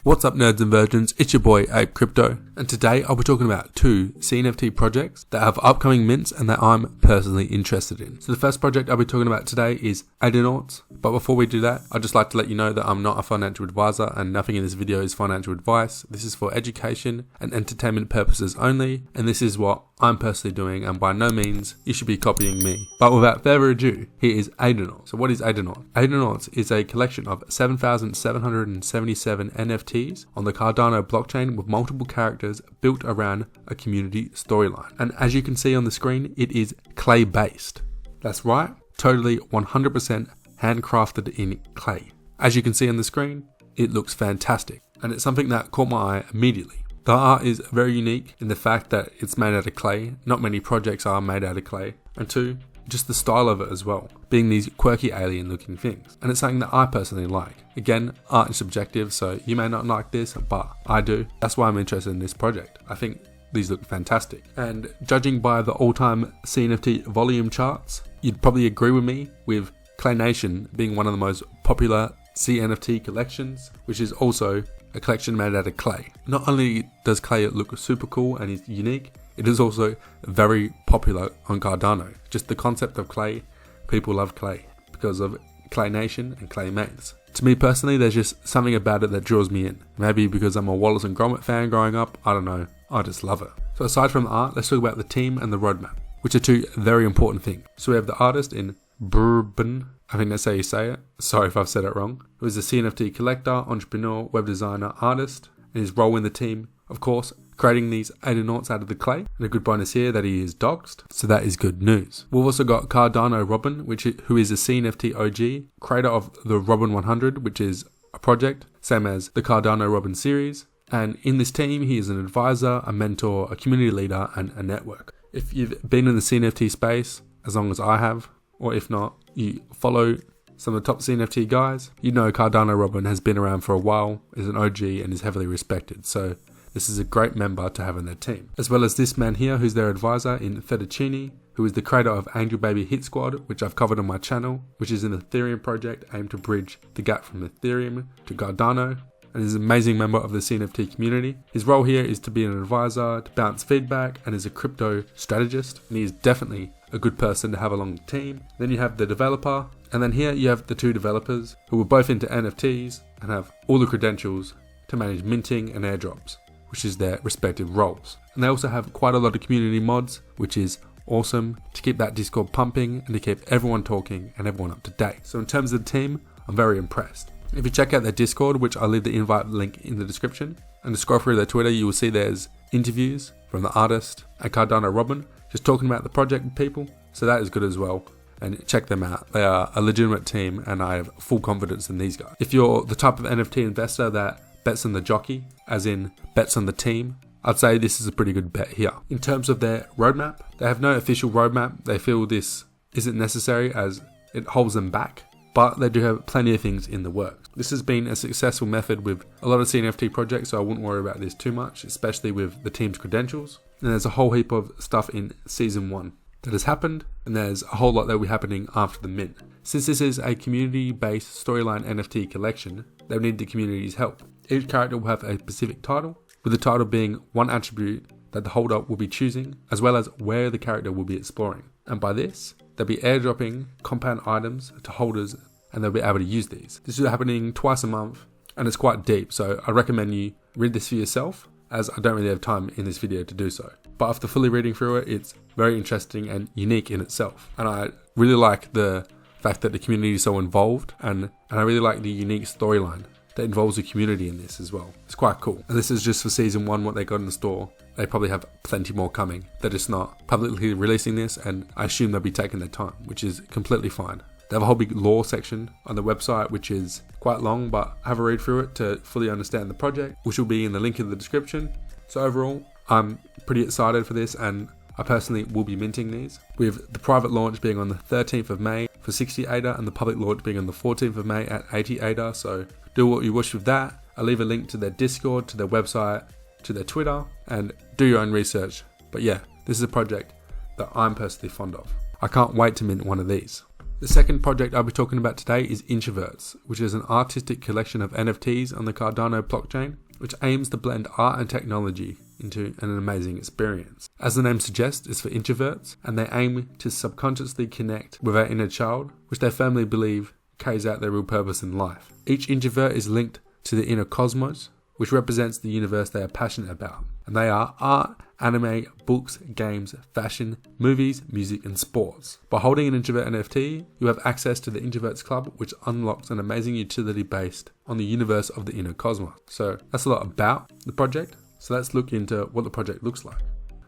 What's up, nerds and virgins? It's your boy APE Crypto, and today I'll be talking about two CNFT projects that have upcoming mints and that I'm personally interested in. So the first project I'll be talking about today is Adanaughts, but before we do that, I'd just like to let you know that I'm not a financial advisor and nothing in this video is financial advice. This is for education and entertainment purposes only, and this is what I'm personally doing, and by no means you should be copying me. But without further ado, here is Adanaughts. So what is Adanaughts? Adanaughts is a collection of 7,777 NFTs on the Cardano blockchain with multiple characters built around a community storyline. And as you can see on the screen, it is clay based. That's right, totally 100% handcrafted in clay. As you can see on the screen, it looks fantastic, and it's something that caught my eye immediately. The art is very unique in the fact that it's made out of clay. Not many projects are made out of clay. And two, just the style of it as well, being these quirky alien looking things. And it's something that I personally like. Again, art is subjective, so you may not like this, but I do. That's why I'm interested in this project. I think these look fantastic. And judging by the all-time CNFT volume charts, you'd probably agree with me with Clay Nation being one of the most popular CNFT collections, which is also a collection made out of clay. Not only does clay look super cool and is unique, it is also very popular on Cardano. Just the concept of clay, people love clay because of Clay Nation and clay mates. To me personally, there's just something about it that draws me in. Maybe because I'm a Wallace and Gromit fan growing up, I don't know, I just love it. So aside from the art, let's talk about the team and the roadmap, which are two very important things. So we have the artist in Bourbon, I think that's how you say it, sorry if I've said it wrong, who is a CNFT collector, entrepreneur, web designer, artist, and his role in the team, of course, creating these Adanaughts out of the clay. And a good bonus here that he is doxed, so that is good news. We've also got Cardano Robin, who is a CNFT OG, creator of the Robin 100, which is a project, same as the Cardano Robin series. And in this team, he is an advisor, a mentor, a community leader, and a network. If you've been in the CNFT space, as long as I have, or if not, you follow some of the top CNFT guys, you know Cardano Robin has been around for a while, is an OG, and is heavily respected. So this is a great member to have in their team. As well as this man here, who's their advisor in Fettuccini, who is the creator of Angel Baby Hit Squad, which I've covered on my channel, which is an Ethereum project aimed to bridge the gap from Ethereum to Cardano, and is an amazing member of the CNFT community. His role here is to be an advisor, to bounce feedback, and is a crypto strategist, and he is definitely a good person to have along the team. Then you have the developer, and then here you have the two developers who were both into NFTs and have all the credentials to manage minting and airdrops, which is their respective roles. And they also have quite a lot of community mods, which is awesome to keep that Discord pumping and to keep everyone talking and everyone up to date. So in terms of the team, I'm very impressed. If you check out their Discord, which I'll leave the invite link in the description, and to scroll through their Twitter, you will see there's interviews from the artist and Cardano Robin, just talking about the project with people, so that is good as well, and check them out. They are a legitimate team, and I have full confidence in these guys. If you're the type of NFT investor that bets on the jockey, as in bets on the team, I'd say this is a pretty good bet here. In terms of their roadmap, they have no official roadmap. They feel this isn't necessary as it holds them back, but they do have plenty of things in the works. This has been a successful method with a lot of CNFT projects, so I wouldn't worry about this too much, especially with the team's credentials. And there's a whole heap of stuff in Season 1 that has happened, and there's a whole lot that will be happening after the mint. Since this is a community-based storyline NFT collection, they'll need the community's help. Each character will have a specific title, with the title being one attribute that the holder will be choosing, as well as where the character will be exploring. And by this, they'll be airdropping compound items to holders, and they'll be able to use these. This is happening twice a month, and it's quite deep, so I recommend you read this for yourself, as I don't really have time in this video to do so. But after fully reading through it, it's very interesting and unique in itself. And I really like the fact that the community is so involved, and I really like the unique storyline that involves the community in this as well. It's quite cool. And this is just for Season 1, what they got in the store. They probably have plenty more coming. They're just not publicly releasing this, and I assume they'll be taking their time, which is completely fine. They have a whole big lore section on the website, which is quite long, but have a read through it to fully understand the project, which will be in the link in the description. So overall, I'm pretty excited for this, and I personally will be minting these, with the private launch being on the 13th of May for 60 ADA and the public launch being on the 14th of May at 80 ADA. So do what you wish with that. I'll leave a link to their Discord, to their website, to their Twitter, and do your own research. But yeah, this is a project that I'm personally fond of. I can't wait to mint one of these. The second project I'll be talking about today is Introverts, which is an artistic collection of NFTs on the Cardano blockchain, which aims to blend art and technology into an amazing experience. As the name suggests, it's for introverts, and they aim to subconsciously connect with our inner child, which they firmly believe carries out their real purpose in life. Each introvert is linked to the inner cosmos, which represents the universe they are passionate about. And they are art, anime, books, games, fashion, movies, music, and sports. By holding an introvert NFT, you have access to the Introverts Club, which unlocks an amazing utility based on the universe of the inner cosmos. So that's a lot about the project. So let's look into what the project looks like.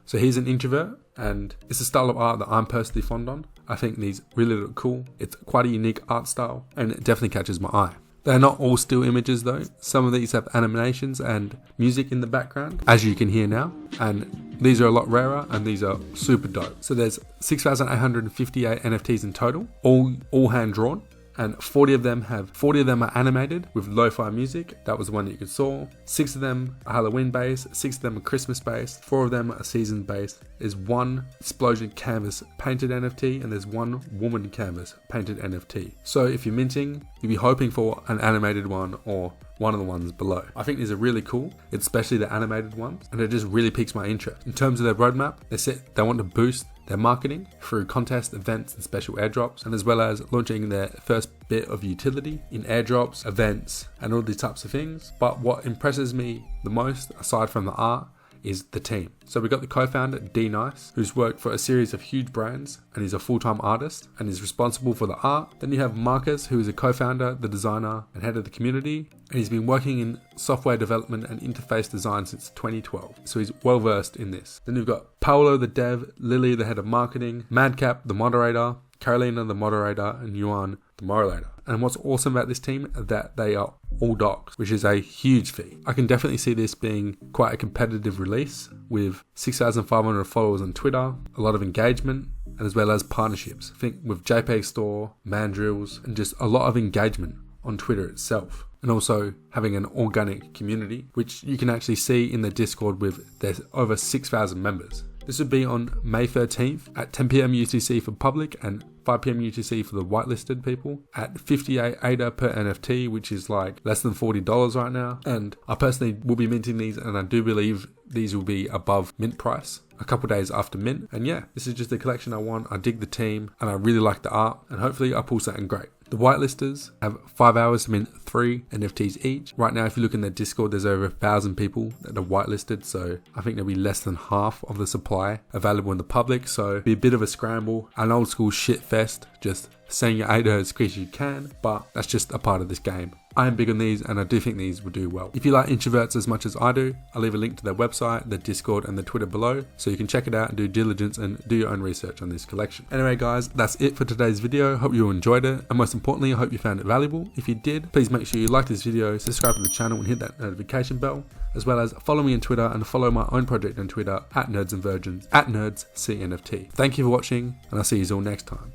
So here's an introvert, and it's a style of art that I'm personally fond on. I think these really look cool. It's quite a unique art style, and it definitely catches my eye. They're not all still images though. Some of these have animations and music in the background, as you can hear now. And these are a lot rarer, and these are super dope. So there's 6,858 NFTs in total, all hand drawn. And 40 of them are animated with lo-fi music. That was the one that you saw. 6 of them are Halloween based, 6 of them are Christmas based, 4 of them are season based. There's 1 explosion canvas painted NFT, and there's 1 woman canvas painted NFT. So if you're minting, you'll be hoping for an animated one or one of the ones below. I think these are really cool, especially the animated ones, and it just really piques my interest. In terms of their roadmap, they want to boost their marketing through contests, events, and special airdrops, and as well as launching their first bit of utility in airdrops, events, and all these types of things. But what impresses me the most, aside from the art, is the team. So we got the co-founder D Nice, who's worked for a series of huge brands, and he's a full-time artist and is responsible for the art. Then you have Marcus, who is a co-founder, the designer, and head of the community, and he's been working in software development and interface design since 2012. So he's well versed in this. Then you've got Paolo, the dev, Lily, the head of marketing, Madcap, the moderator, Carolina, the moderator, and Yuan, the moderator. And what's awesome about this team is that they are all docs, which is a huge feat. I can definitely see this being quite a competitive release with 6,500 followers on Twitter, a lot of engagement, and as well as partnerships. I think with JPEG Store, Mandrills, and just a lot of engagement on Twitter itself. And also having an organic community, which you can actually see in the Discord with there's over 6,000 members. This would be on May 13th at 10 PM UTC for public and 5 PM UTC for the whitelisted people at 58 ADA per NFT, which is like less than $40 right now. And I personally will be minting these, and I do believe these will be above mint price a couple days after mint. And yeah, this is just the collection I want. I dig the team, and I really like the art, and hopefully I pull something great. The whitelisters have 5 hours to mint 3 NFTs each. Right now, if you look in their Discord, there's over 1,000 people that are whitelisted, so I think there'll be less than half of the supply available in the public, so it'll be a bit of a scramble, an old school shit fest, just saying your ADA as quick as you can, but that's just a part of this game. I am big on these, and I do think these will do well. If you like introverts as much as I do, I'll leave a link to their website, their Discord, and their Twitter below, so you can check it out and do diligence and do your own research on this collection. Anyway guys, that's it for today's video. Hope you enjoyed it, and most importantly, I hope you found it valuable. If you did, please make sure you like this video, subscribe to the channel, and hit that notification bell, as well as follow me on Twitter and follow my own project on Twitter at Nerds and Virgins, at Nerds CNFT. Thank you for watching, and I'll see you all next time.